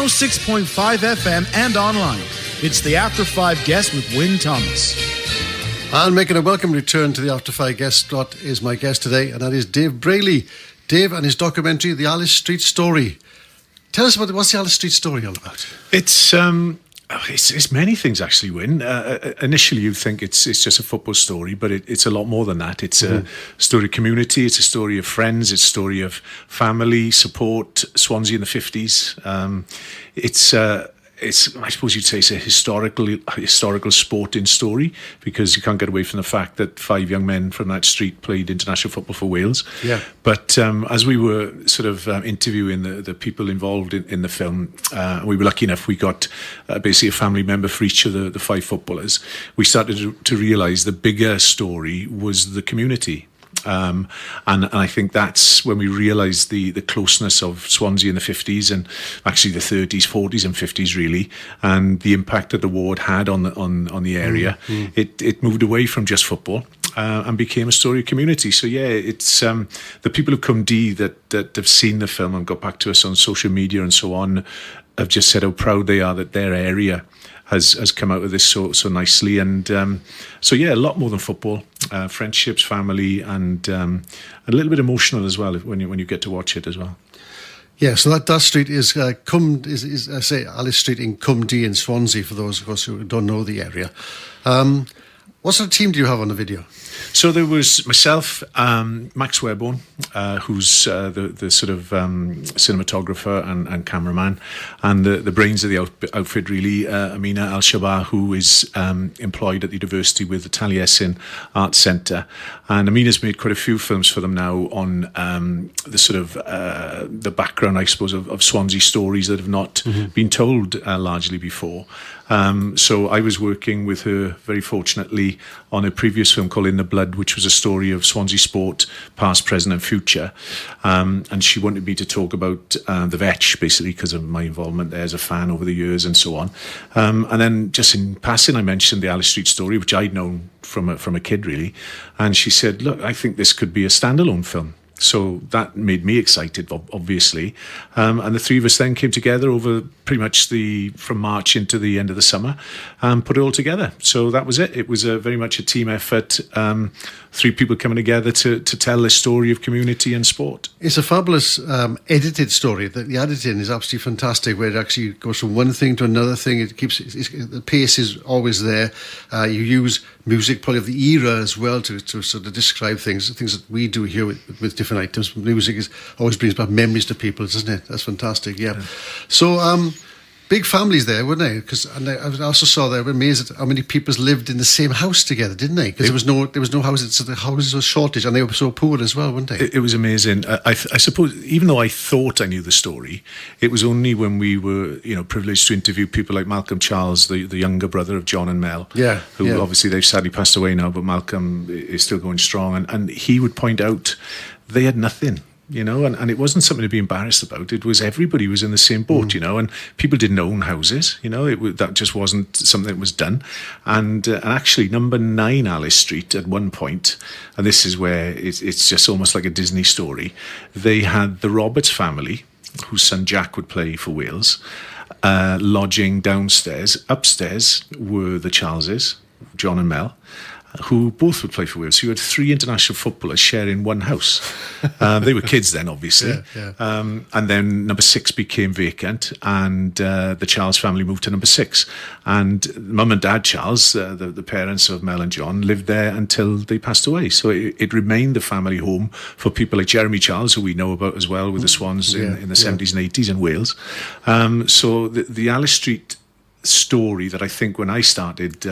106.5 FM and online. It's the After 5 Guest with Wyn Thomas. And making a welcome return to the After 5 Guest slot is my guest today, and that is Dave Brayley. Dave and his documentary, The Alice Street Story. Tell us what's the Alice Street Story all about? It's many things, actually, Wyn. Initially, you think it's just a football story, but it's a lot more than that. It's a story of community, it's a story of friends, it's a story of family, support, Swansea in the 50s. It's I suppose you'd say it's a historical sporting story, because you can't get away from the fact that 5 young men from that street played international football for Wales. Yeah. But as we were sort of interviewing the people involved in the film, we were lucky enough, we got basically a family member for each of the 5 footballers. We started to realise the bigger story was the community. And I think that's when we realised the closeness of Swansea in the 50s, and actually the 30s, 40s and 50s really, and the impact that the war had on the area. It moved away from just football and became a story of community. So yeah, it's the people of Cumdee that have seen the film and got back to us on social media and so on have just said how proud they are that their area has come out of this so nicely. And so yeah, a lot more than football, friendships, family, and a little bit emotional as well when you get to watch it as well. Yeah, so that street is I say Alice Street in Cumdee in Swansea, for those of us who don't know the area. What sort of team do you have on the video? So there was myself, Max Webborn, who's the sort of cinematographer and cameraman, and the brains of the outfit really, Amina Al-Shabaab, who is employed at the university with the Taliesin Art Centre. And Amina's made quite a few films for them now on the sort of the background, I suppose, of Swansea stories that have not been told largely before. So I was working with her, very fortunately, on a previous film called In the Blood, which was a story of Swansea sport, past, present and future. And she wanted me to talk about the Vetch, basically, because of my involvement there as a fan over the years and so on. And then just in passing, I mentioned the Alice Street Story, which I'd known from a kid, really. And she said, look, I think this could be a standalone film. So that made me excited, obviously. And the 3 of us then came together over pretty much from March into the end of the summer and put it all together. So that was it. It was very much a team effort. 3 people coming together to tell the story of community and sport. It's a fabulous edited story. The editing is absolutely fantastic, where it actually goes from one thing to another thing. It keeps the pace is always there. You use music probably of the era as well to sort of describe things that we do here with different items. Music always brings back memories to people, doesn't it? That's fantastic. Yeah. So big families there, weren't they? Because I also saw they were amazed at how many people lived in the same house together, didn't they? Because there was no houses, so the houses were shortage, and they were so poor as well, weren't they? It was amazing. I suppose, even though I thought I knew the story, it was only when we were, privileged to interview people like Malcolm Charles, the younger brother of John and Mel, who obviously they've sadly passed away now, but Malcolm is still going strong, and he would point out they had nothing. And it wasn't something to be embarrassed about. It was everybody was in the same boat, and people didn't own houses, that just wasn't something that was done. And actually, number 9 Alice Street at one point, and this is where it's just almost like a Disney story, they had the Roberts family, whose son Jack would play for Wales, lodging downstairs. Upstairs were the Charleses, John and Mel, who both would play for Wales. So you had 3 international footballers sharing one house. They were kids then, obviously. And then number 6 became vacant, and the Charles family moved to number 6. And Mum and Dad Charles, the parents of Mel and John, lived there until they passed away. So it remained the family home for people like Jeremy Charles, who we know about as well with the Swans in the 70s and 80s in Wales. So the Alice Street story that I think when I started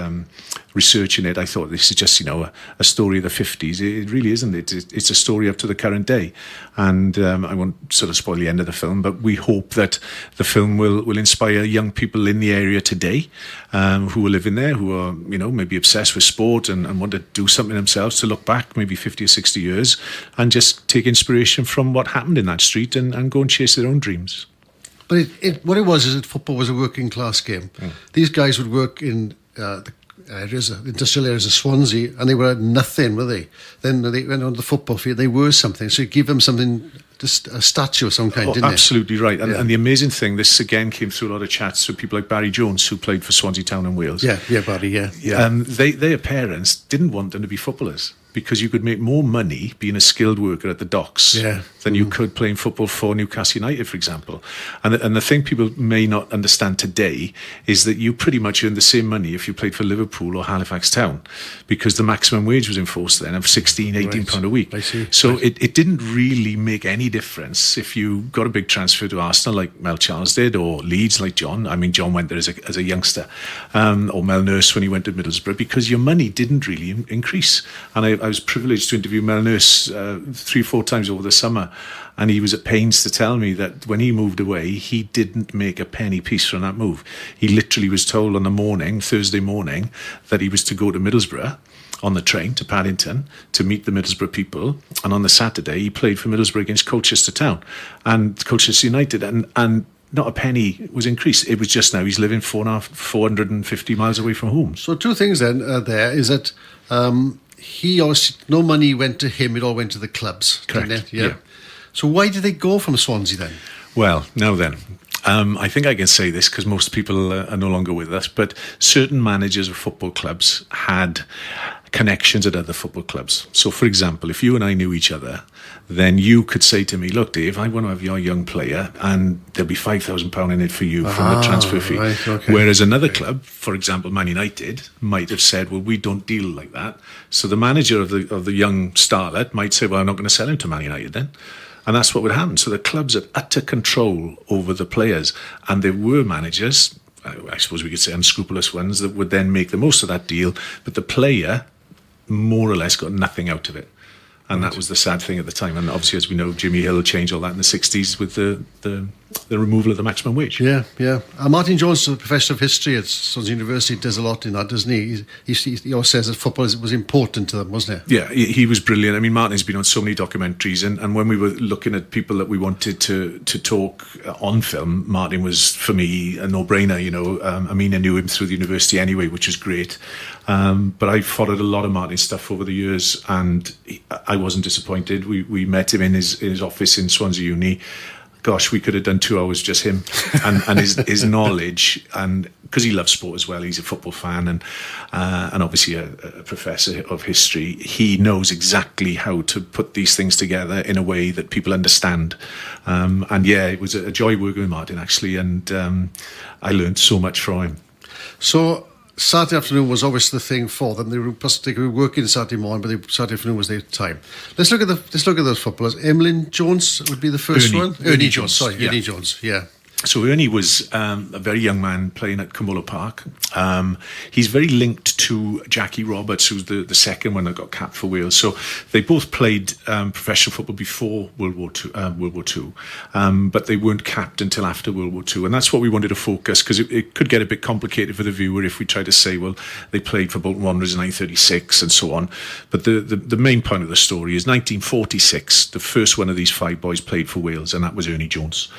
researching it, I thought this is just a story of the 50s. It really isn't. It's a story up to the current day, and I won't sort of spoil the end of the film, but we hope that the film will inspire young people in the area today who are living there, who are maybe obsessed with sport and want to do something themselves, to look back maybe 50 or 60 years and just take inspiration from what happened in that street and go and chase their own dreams. But what it was is that football was a working class game. These guys would work in the industrial areas of Swansea, and they were nothing, were they? Then they went on the football field, they were something. So you give them something just a statue of some kind, didn't they? Absolutely right. And the amazing thing, this again came through a lot of chats with people like Barry Jones, who played for Swansea Town in Wales. Barry, their parents didn't want them to be footballers, because you could make more money being a skilled worker at the docks than you could playing football for Newcastle United, for example. And the thing people may not understand today is that you pretty much earned the same money if you played for Liverpool or Halifax Town, because the maximum wage was enforced then of £16-18 a week. I see. So it didn't really make any difference if you got a big transfer to Arsenal like Mel Charles did, or Leeds like John. I mean, John went there as a youngster, or Mel Nurse when he went to Middlesbrough, because your money didn't really increase. And I was privileged to interview Mel Nurse 3 or 4 times over the summer, and he was at pains to tell me that when he moved away, he didn't make a penny piece from that move. He literally was told on the morning, Thursday morning, that he was to go to Middlesbrough on the train to Paddington to meet the Middlesbrough people, and on the Saturday he played for Middlesbrough against Colchester Town and Colchester United, and not a penny was increased. It was just now he's living 450 miles away from home. So 2 things then there is that he obviously, no money went to him, it all went to the clubs. Correct. Yeah. So why did they go from Swansea then? Well, now then, I think I can say this because most people are no longer with us, but certain managers of football clubs had connections at other football clubs. So, for example, if you and I knew each other, then you could say to me, look, Dave, I want to have your young player, and there'll be £5,000 in it for you from the transfer fee. Right, okay. Whereas another club, for example, Man United, might have said, well, we don't deal like that. So the manager of the young starlet might say, well, I'm not going to sell him to Man United then. And that's what would happen. So the clubs had utter control over the players, and there were managers, I suppose we could say unscrupulous ones, that would then make the most of that deal, but the player more or less got nothing out of it. And that was the sad thing at the time. And obviously, as we know, Jimmy Hill changed all that in the 60s with the removal of the maximum wage. Yeah. Martin Jones, a professor of history at Swansea University, does a lot in that, doesn't he? He always says that football was important to them, wasn't it? Yeah, he was brilliant. I mean, Martin's been on so many documentaries, and when we were looking at people that we wanted to talk on film, Martin was, for me, a no-brainer. You know, I mean, I knew him through the university anyway, which was great. But I followed a lot of Martin's stuff over the years, and I wasn't disappointed. We met him in his office in Swansea Uni. Gosh, we could have done 2 hours just him and his knowledge, and because he loves sport as well. He's a football fan and obviously a professor of history. He knows exactly how to put these things together in a way that people understand. And yeah, it was a joy working with Martin actually, and I learned so much from him. So Saturday afternoon was obviously the thing for them. They were working Saturday morning, but Saturday afternoon was their time. Let's look at those footballers. Emlyn Jones would be the first one. Ernie Jones. Sorry, Ernie Jones. Yeah. So Ernie was a very young man playing at Cumberland Park. He's very linked to Jackie Roberts, who's the second one that got capped for Wales. So they both played professional football before World War II, but they weren't capped until after World War II. And that's what we wanted to focus, because it could get a bit complicated for the viewer if we try to say, well, they played for Bolton Wanderers in 1936 and so on. But the main point of the story is 1946, the first one of these 5 boys played for Wales, and that was Ernie Jones.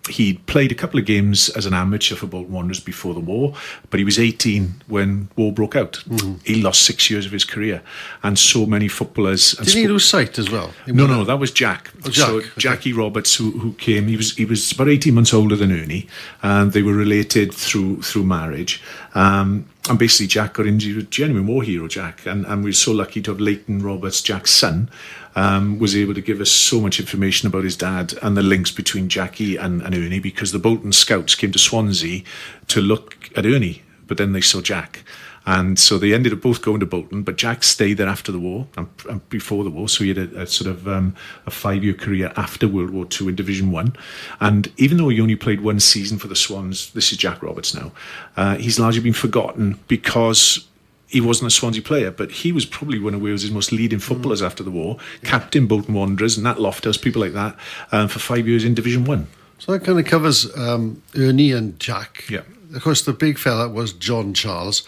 He played a couple of games as an amateur for Bolton Wanderers before the war, but he was 18 when war broke out. Mm-hmm. He lost 6 years of his career, and so many footballers. Did he lose sight as well? No, that was Jack. Oh, Jack. So Jackie Roberts, who came, he was about 18 months older than Ernie, and they were related through marriage. And basically, Jack got injured, a genuine war hero, Jack, and we were so lucky to have Leighton Roberts, Jack's son. Was able to give us so much information about his dad and the links between Jackie and Ernie, because the Bolton scouts came to Swansea to look at Ernie, but then they saw Jack. And so they ended up both going to Bolton, but Jack stayed there after the war and before the war. So he had a sort of a 5-year career after World War II in Division 1. And even though he only played 1 season for the Swans, this is Jack Roberts now, he's largely been forgotten because he wasn't a Swansea player, but he was probably one of Wales' most leading footballers after the war, captain Bolton Wanderers and Nat Loftus, people like that, for 5 years in Division 1. So that kind of covers Ernie and Jack. Yeah. Of course, the big fella was John Charles.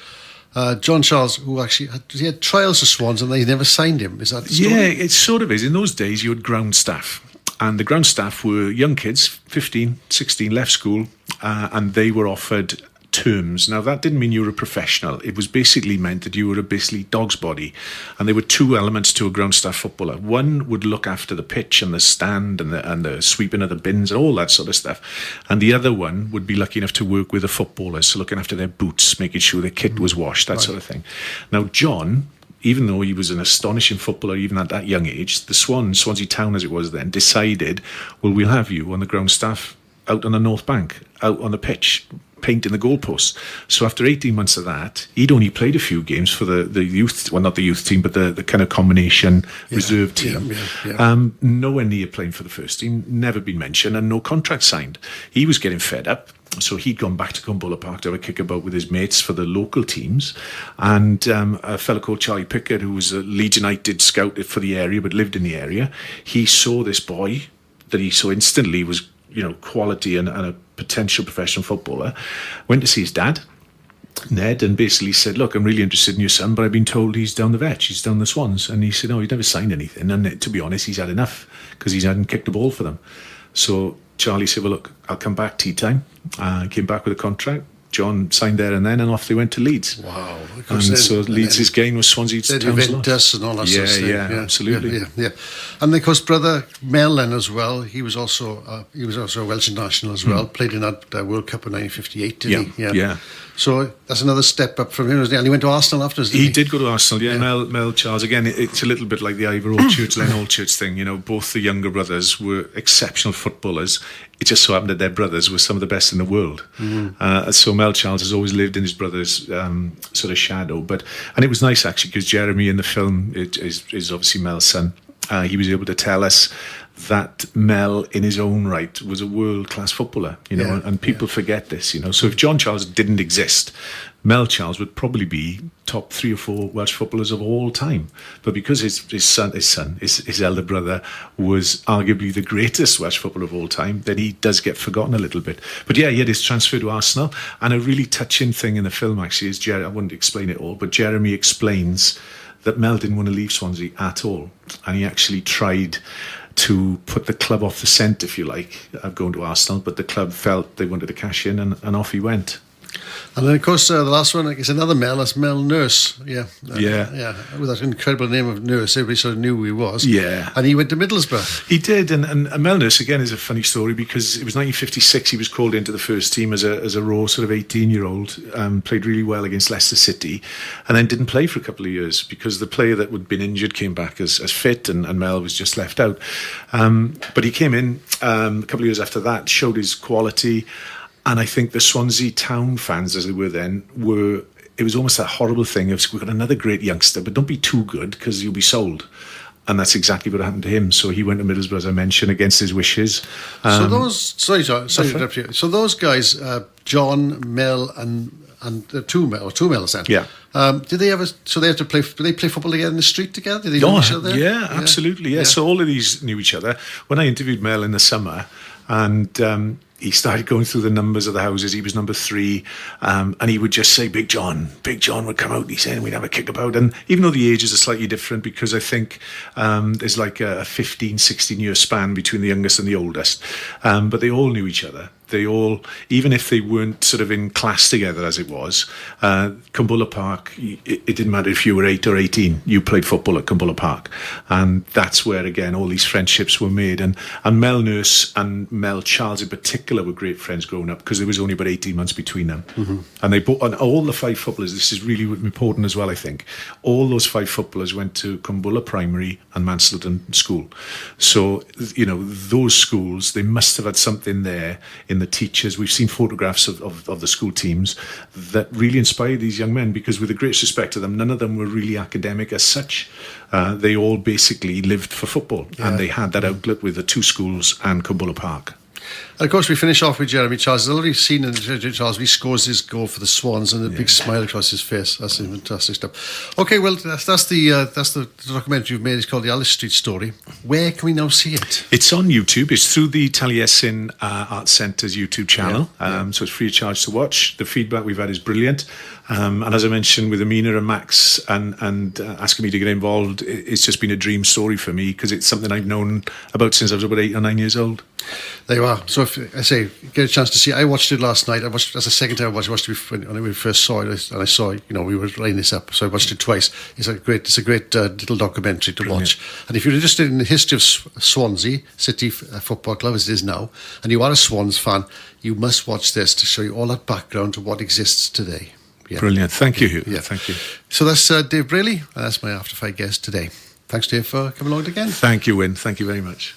John Charles, who actually had trials for Swans and they never signed him. Is that the story? Yeah, it sort of is. In those days, you had ground staff. And the ground staff were young kids, 15, 16, left school, and they were offered terms. Now, that didn't mean you were a professional. It was basically meant that you were basically dog's body. And there were two elements to a ground staff footballer. One would look after the pitch and the stand and the sweeping of the bins and all that sort of stuff. And the other one would be lucky enough to work with the footballers, so looking after their boots, making sure their kit was washed, that sort of thing. Now, John, even though he was an astonishing footballer even at that young age, the Swansea Town as it was then, decided, well, we'll have you on the ground staff out on the North Bank, out on the pitch, painting the goalposts. So after 18 months of that, he'd only played a few games for the youth, well, not the youth team, but the kind of combination reserve team. Nowhere near playing for the first team, never been mentioned, and no contract signed. He was getting fed up. So he'd gone back to Cumbulla Park to have a kickabout with his mates for the local teams. And a fellow called Charlie Pickett, who was a Leeds United scout for the area, but lived in the area, he saw this boy that he saw instantly was, quality and a potential professional footballer, went to see his dad, Ned, and basically said, look, I'm really interested in your son, but I've been told he's down the Vetch, he's down the Swans. And he said, no, he's never signed anything. And to be honest, he's had enough because he hadn't kicked the ball for them. So Charlie said, well, look, I'll come back tea time. Came back with a contract. John signed there and then, and off they went to Leeds. Wow. And so Leeds' gain was Swansea Town's Juventus and all that sort of stuff. Yeah, absolutely. Yeah. And of course, brother Mel then as well, he was also a Welsh national as well, played in that World Cup in 1958, didn't he? Yeah. So that's another step up from him, wasn't he? And he went to Arsenal afterwards, didn't he? He did go to Arsenal, yeah. Mel Charles, again, it's a little bit like the Ivor Church, Len Church thing. Both the younger brothers were exceptional footballers. It just so happened that their brothers were some of the best in the world. So Mel Charles has always lived in his brother's sort of shadow. And it was nice, actually, because Jeremy in the film is obviously Mel's son. He was able to tell us that Mel, in his own right, was a world-class footballer, and people forget this, So if John Charles didn't exist, Mel Charles would probably be top 3 or 4 Welsh footballers of all time. But because his elder brother was arguably the greatest Welsh footballer of all time, then he does get forgotten a little bit. But yeah, he had his transfer to Arsenal, and a really touching thing in the film actually is I wouldn't explain it all, but Jeremy explains that Mel didn't want to leave Swansea at all, and he actually tried to put the club off the scent, if you like, of going to Arsenal, but the club felt they wanted to cash in, and off he went. And then, of course, the last one is another Mel. That's Mel Nurse. With that incredible name of Nurse, everybody sort of knew who he was. Yeah. And he went to Middlesbrough. He did, and Mel Nurse, again, is a funny story because it was 1956. He was called into the first team as a raw sort of 18-year-old, played really well against Leicester City, and then didn't play for a couple of years because the player that had been injured came back as fit, and Mel was just left out. But he came in a couple of years after that, showed his quality. And I think the Swansea Town fans, as they were then, it was almost that horrible thing of, we've got another great youngster, but don't be too good because you'll be sold. And that's exactly what happened to him. So he went to Middlesbrough, as I mentioned, against his wishes. So those guys, John, Mel, and two Mels then. Yeah. Did they ever? So they had to play. Did they play football together in the street together? Did they know each other? Yeah, absolutely. Yeah. So all of these knew each other. When I interviewed Mel in the summer, and he started going through the numbers of the houses. He was number 3, and he would just say, Big John would come out, and he said, and we'd have a kickabout. And even though the ages are slightly different, because I think there's like a 15, 16-year span between the youngest and the oldest, but they all knew each other. They all, even if they weren't sort of in class together as it was, Cumbulla Park, it didn't matter if you were 8 or 18, you played football at Cumbulla Park. And that's where, again, all these friendships were made. And Mel Nurse and Mel Charles in particular were great friends growing up because there was only about 18 months between them. And and all the 5 footballers, this is really important as well, I think, all those 5 footballers went to Cumbulla Primary and Mansfield School. So, those schools, they must have had something there in the teachers. We've seen photographs of the school teams that really inspired these young men, because with the greatest respect to them, none of them were really academic as such. They all basically lived for football, and they had that outlet with the 2 schools and Cumbulla Park. And of course, we finish off with Jeremy Charles. There's a lovely scene in Jeremy Charles where he scores his goal for the Swans and a big smile across his face. That's fantastic stuff. Okay, well, that's the documentary you've made. It's called The Alice Street Story. Where can we now see it? It's on YouTube. It's through the Taliesin Arts Centre's YouTube channel. So it's free of charge to watch. The feedback we've had is brilliant. And as I mentioned, with Amina and Max and asking me to get involved, it's just been a dream story for me because it's something I've known about since I was about 8 or 9 years old. There you are. So if I say get a chance to see it, I watched it last night. That's the second time I watched it when we first saw it, and I saw, we were lining this up, so I watched it twice. It's a great little documentary to watch. And if you're interested in the history of Swansea City Football Club as it is now, and you are a Swans fan, you must watch this to show you all that background to what exists today. Yeah. Brilliant. Thank you. Yeah. Thank you. So that's Dave Brayley, and that's my After 5 guest today. Thanks, Dave, for coming along again. Thank you, Wyn. Thank you very much.